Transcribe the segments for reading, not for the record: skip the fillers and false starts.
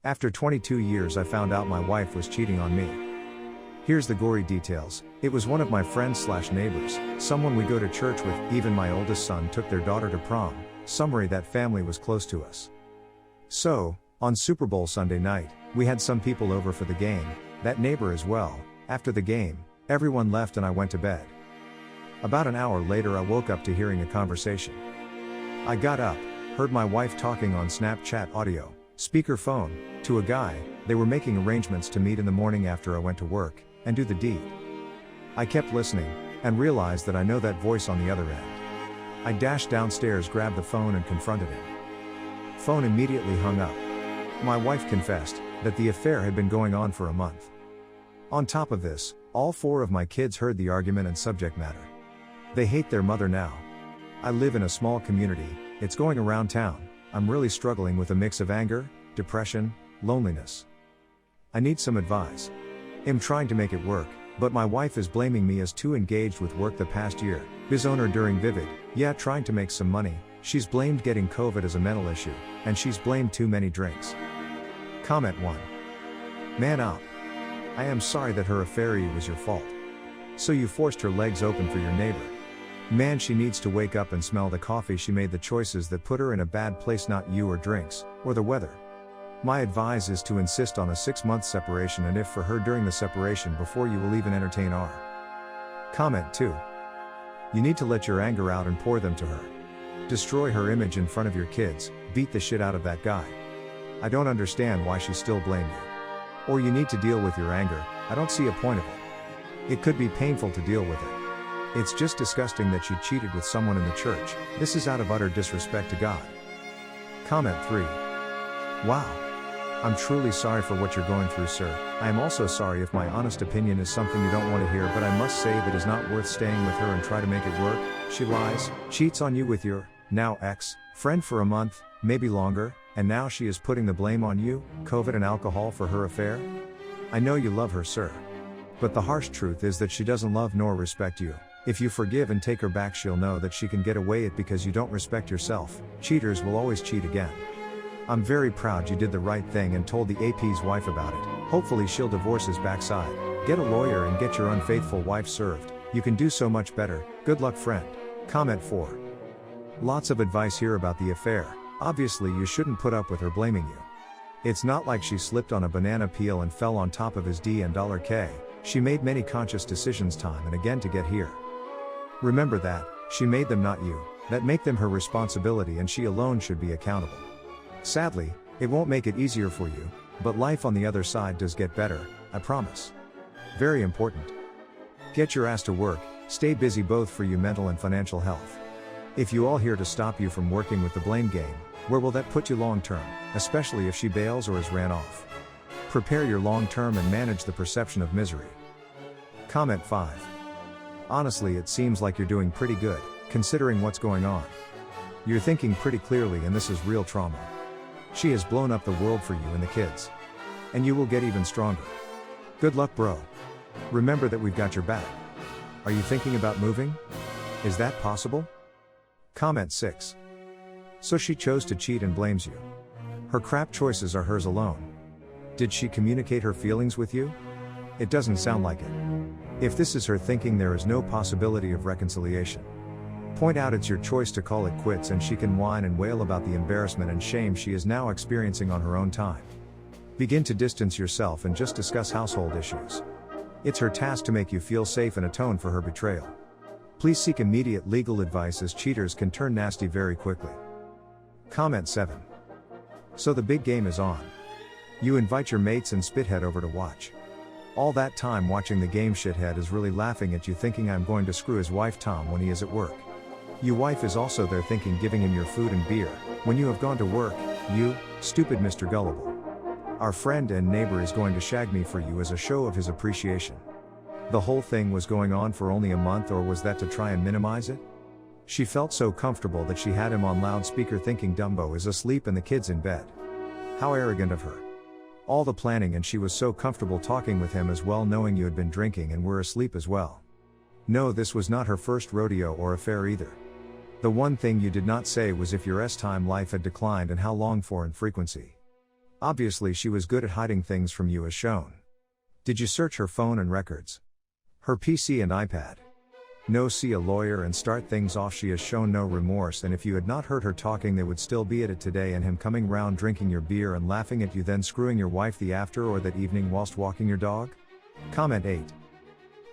After 22 years I found out my wife was cheating on me. Here's the gory details. It was one of my friends/neighbors, someone we go to church with. Even my oldest son took their daughter to prom. Summary: that family was close to us. So, on Super Bowl Sunday night, we had some people over for the game, that neighbor as well. After the game, everyone left and I went to bed. About an hour later I woke up to hearing a conversation. I got up, heard my wife talking on Snapchat audio, speakerphone, to a guy. They were making arrangements to meet in the morning after I went to work, and do the deed. I kept listening, and realized that I know that voice on the other end. I dashed downstairs, grabbed the phone and confronted him. Phone immediately hung up. My wife confessed that the affair had been going on for a month. On top of this, all 4 of my kids heard the argument and subject matter. They hate their mother now. I live in a small community, it's going around town. I'm really struggling with a mix of anger, depression, loneliness. I need some advice. I'm trying to make it work, but my wife is blaming me as too engaged with work the past year. Biz owner during Vivid, trying to make some money. She's blamed getting COVID as a mental issue, and she's blamed too many drinks. Comment 1. Man up. I am sorry that her affair was your fault. So you forced her legs open for your neighbor. Man, she needs to wake up and smell the coffee. She made the choices that put her in a bad place, not you or drinks, or the weather. My advice is to insist on a 6-month separation, and if for her during the separation before you will even entertain R. Comment 2. You need to let your anger out and pour them to her. Destroy her image in front of your kids, beat the shit out of that guy. I don't understand why she still blamed you. Or you need to deal with your anger. I don't see a point of it. It could be painful to deal with it. It's just disgusting that she cheated with someone in the church. This is out of utter disrespect to God. Comment 3. Wow. I'm truly sorry for what you're going through, sir. I am also sorry if my honest opinion is something you don't want to hear, but I must say that it's not worth staying with her and try to make it work. She lies, cheats on you with your, now ex-friend for a month, maybe longer, and now she is putting the blame on you, COVID and alcohol, for her affair? I know you love her, sir. But the harsh truth is that she doesn't love nor respect you. If you forgive and take her back, she'll know that she can get away with it because you don't respect yourself. Cheaters will always cheat again. I'm very proud you did the right thing and told the AP's wife about it. Hopefully she'll divorce his backside. Get a lawyer and get your unfaithful wife served. You can do so much better. Good luck, friend. Comment 4. Lots of advice here about the affair. Obviously you shouldn't put up with her blaming you. It's not like she slipped on a banana peel and fell on top of his D and $K. She made many conscious decisions time and again to get here. Remember that, she made them, not you, that make them her responsibility, and she alone should be accountable. Sadly, it won't make it easier for you, but life on the other side does get better, I promise. Very important. Get your ass to work, stay busy, both for your mental and financial health. If you all here to stop you from working with the blame game, where will that put you long term, especially if she bails or is ran off? Prepare your long term and manage the perception of misery. Comment 5. Honestly, it seems like you're doing pretty good, considering what's going on. You're thinking pretty clearly, and this is real trauma. She has blown up the world for you and the kids. And you will get even stronger. Good luck, bro. Remember that we've got your back. Are you thinking about moving? Is that possible? Comment 6. So she chose to cheat and blames you. Her crap choices are hers alone. Did she communicate her feelings with you? It doesn't sound like it. If this is her thinking, there is no possibility of reconciliation. Point out it's your choice to call it quits, and she can whine and wail about the embarrassment and shame she is now experiencing on her own time. Begin to distance yourself and just discuss household issues. It's her task to make you feel safe and atone for her betrayal. Please seek immediate legal advice, as cheaters can turn nasty very quickly. Comment 7. So the big game is on. You invite your mates and Spithead over to watch. All that time watching the game, Shithead is really laughing at you, thinking I'm going to screw his wife Tom when he is at work. Your wife is also there thinking, giving him your food and beer, when you have gone to work. You, stupid Mr. Gullible. Our friend and neighbor is going to shag me for you as a show of his appreciation. The whole thing was going on for only a month, or was that to try and minimize it? She felt so comfortable that she had him on loudspeaker, thinking Dumbo is asleep and the kids in bed. How arrogant of her. All the planning, and she was so comfortable talking with him as well, knowing you had been drinking and were asleep as well. No, this was not her first rodeo or affair either. The one thing you did not say was if your time life had declined and how long for in frequency. Obviously she was good at hiding things from you as shown. Did you search her phone and records? Her PC and iPad? No, see a lawyer and start things off. She has shown no remorse, and if you had not heard her talking they would still be at it today, and him coming round drinking your beer and laughing at you, then screwing your wife the after or that evening whilst walking your dog? Comment 8.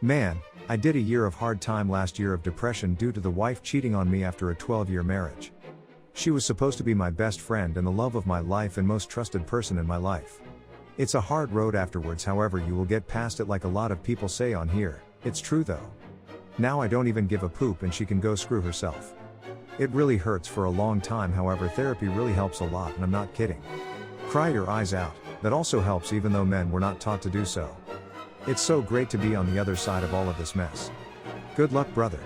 Man, I did a year of hard time last year of depression due to the wife cheating on me after a 12-year marriage. She was supposed to be my best friend and the love of my life and most trusted person in my life. It's a hard road afterwards, however you will get past it like a lot of people say on here. It's true though. Now I don't even give a poop and she can go screw herself. It really hurts for a long time, however therapy really helps a lot, and I'm not kidding. Cry your eyes out, that also helps even though men were not taught to do so. It's so great to be on the other side of all of this mess. Good luck, brother.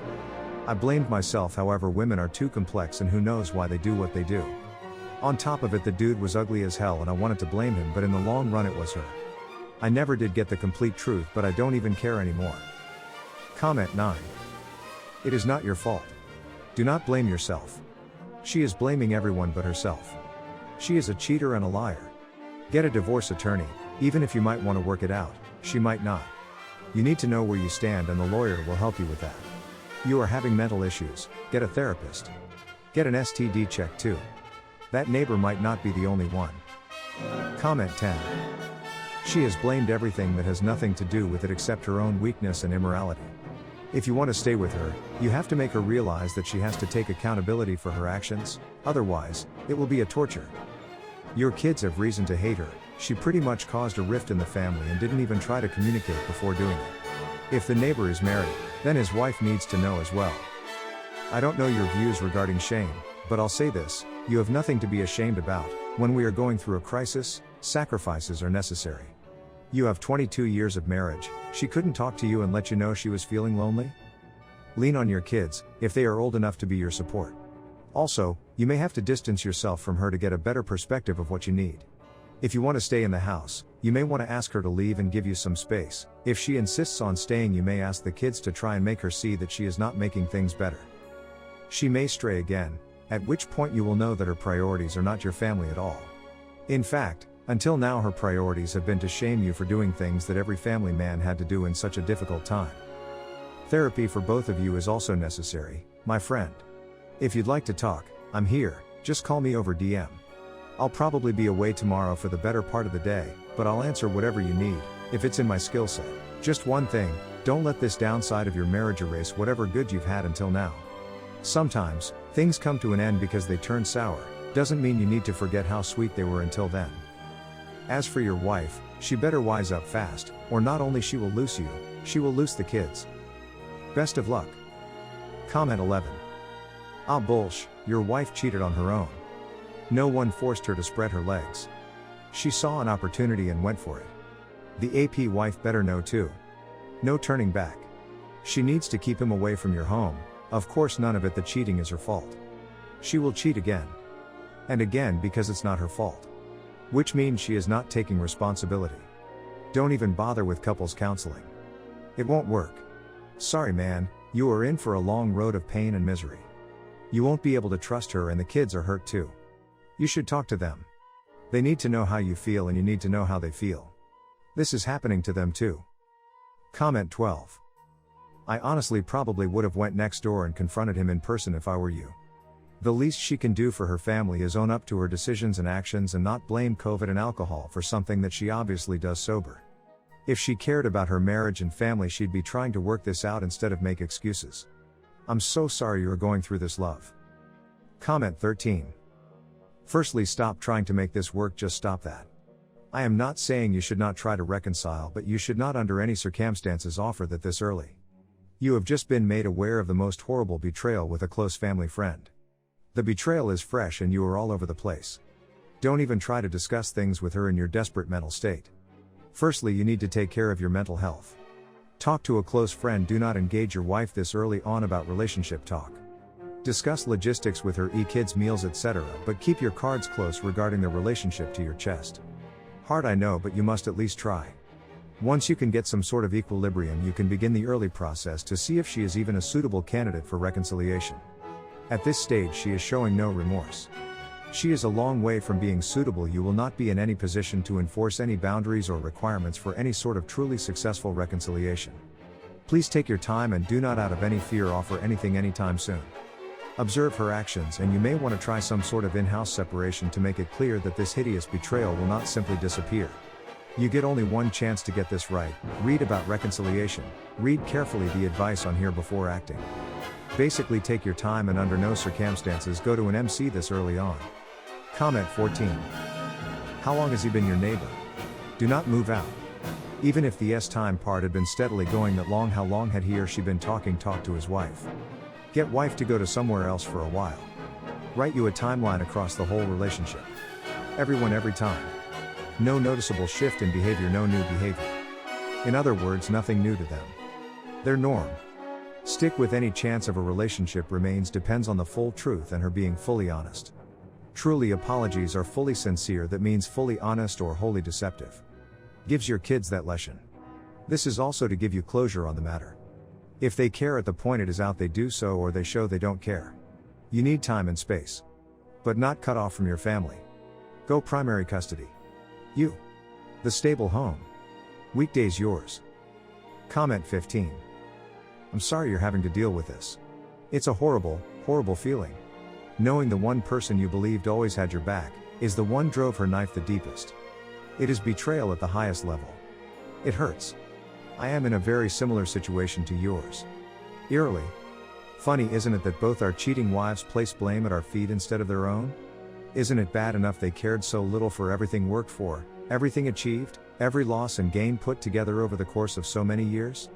I blamed myself, however women are too complex and who knows why they do what they do. On top of it the dude was ugly as hell and I wanted to blame him, but in the long run it was her. I never did get the complete truth, but I don't even care anymore. Comment 9. It is not your fault. Do not blame yourself. She is blaming everyone but herself. She is a cheater and a liar. Get a divorce attorney, even if you might want to work it out, she might not. You need to know where you stand and the lawyer will help you with that. You are having mental issues, get a therapist. Get an STD check too. That neighbor might not be the only one. Comment 10. She has blamed everything that has nothing to do with it except her own weakness and immorality. If you want to stay with her, you have to make her realize that she has to take accountability for her actions, otherwise, it will be a torture. Your kids have reason to hate her. She pretty much caused a rift in the family and didn't even try to communicate before doing it. If the neighbor is married, then his wife needs to know as well. I don't know your views regarding shame, but I'll say this, you have nothing to be ashamed about. When we are going through a crisis, sacrifices are necessary. You have 22 years of marriage, she couldn't talk to you and let you know she was feeling lonely? Lean on your kids, if they are old enough to be your support. Also, you may have to distance yourself from her to get a better perspective of what you need. If you want to stay in the house, you may want to ask her to leave and give you some space. If she insists on staying, you may ask the kids to try and make her see that she is not making things better. She may stray again, at which point you will know that her priorities are not your family at all. In fact, until now her priorities have been to shame you for doing things that every family man had to do in such a difficult time. Therapy for both of you is also necessary, my friend. If you'd like to talk, I'm here, just call me over DM. I'll probably be away tomorrow for the better part of the day, but I'll answer whatever you need, if it's in my skill set. Just one thing, don't let this downside of your marriage erase whatever good you've had until now. Sometimes, things come to an end because they turn sour, doesn't mean you need to forget how sweet they were until then. As for your wife, she better wise up fast, or not only she will loose you, she will loose the kids. Best of luck. Comment 11. Ah bullsh, your wife cheated on her own. No one forced her to spread her legs. She saw an opportunity and went for it. The AP wife better know too. No turning back. She needs to keep him away from your home, of course none of it the cheating is her fault. She will cheat again. And again because it's not her fault. Which means she is not taking responsibility. Don't even bother with couples counseling. It won't work. Sorry man, you are in for a long road of pain and misery. You won't be able to trust her and the kids are hurt too. You should talk to them. They need to know how you feel and you need to know how they feel. This is happening to them too. Comment 12. I honestly probably would have went next door and confronted him in person if I were you. The least she can do for her family is own up to her decisions and actions and not blame COVID and alcohol for something that she obviously does sober. If she cared about her marriage and family, she'd be trying to work this out instead of make excuses. I'm so sorry you are going through this, love. Comment 13. Firstly, stop trying to make this work, just stop that. I am not saying you should not try to reconcile, but you should not under any circumstances offer that this early. You have just been made aware of the most horrible betrayal with a close family friend. The betrayal is fresh and you are all over the place. Don't even try to discuss things with her in your desperate mental state. Firstly, you need to take care of your mental health. Talk to a close friend, do not engage your wife this early on about relationship talk. Discuss logistics with her, kids, meals, etc., but keep your cards close regarding the relationship to your chest. Hard I know, but you must at least try. Once you can get some sort of equilibrium, you can begin the early process to see if she is even a suitable candidate for reconciliation. At this stage she is showing no remorse. She is a long way from being suitable. You will not be in any position to enforce any boundaries or requirements for any sort of truly successful reconciliation. Please take your time and do not out of any fear offer anything anytime soon. Observe her actions, and you may want to try some sort of in-house separation to make it clear that this hideous betrayal will not simply disappear. You get only one chance to get this right. Read about reconciliation. Read carefully the advice on here before acting. Basically take your time and under no circumstances go to an MC this early on. Comment 14. How long has he been your neighbor? Do not move out. Even if the time part had been steadily going that long, how long had he or she been talk to his wife? Get wife to go to somewhere else for a while. Write you a timeline across the whole relationship. Everyone every time. No noticeable shift in behavior, no new behavior. In other words, nothing new to them. Their norm. Stick with any chance of a relationship remains depends on the full truth and her being fully honest. Truly apologies are fully sincere, that means fully honest or wholly deceptive. Gives your kids that lesson. This is also to give you closure on the matter. If they care at the point it is out, they do so, or they show they don't care. You need time and space. But not cut off from your family. Go primary custody. You. The stable home. Weekdays yours. Comment 15. I'm sorry you're having to deal with this. It's a horrible, horrible feeling. Knowing the one person you believed always had your back, is the one drove her knife the deepest. It is betrayal at the highest level. It hurts. I am in a very similar situation to yours. Eerily. Funny, isn't it, that both our cheating wives place blame at our feet instead of their own? Isn't it bad enough they cared so little for everything worked for, everything achieved, every loss and gain put together over the course of so many years?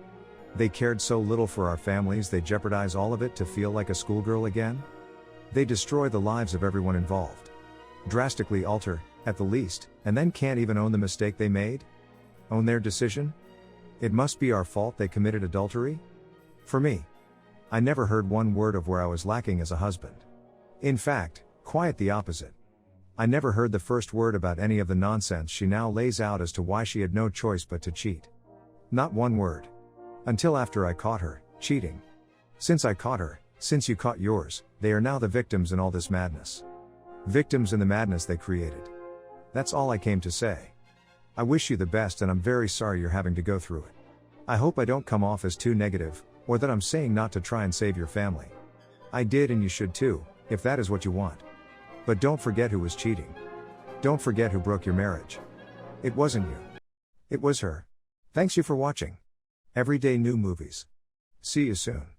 They cared so little for our families they jeopardize all of it to feel like a schoolgirl again? They destroy the lives of everyone involved. Drastically alter, at the least, and then can't even own the mistake they made? Own their decision? It must be our fault they committed adultery? For me, I never heard one word of where I was lacking as a husband. In fact, quite the opposite. I never heard the first word about any of the nonsense she now lays out as to why she had no choice but to cheat. Not one word. Until after I caught her, cheating. Since I caught her, since you caught yours, they are now the victims in all this madness. Victims in the madness they created. That's all I came to say. I wish you the best, and I'm very sorry you're having to go through it. I hope I don't come off as too negative, or that I'm saying not to try and save your family. I did, and you should too, if that is what you want. But don't forget who was cheating. Don't forget who broke your marriage. It wasn't you. It was her. Thanks you for watching. Everyday new movies. See you soon.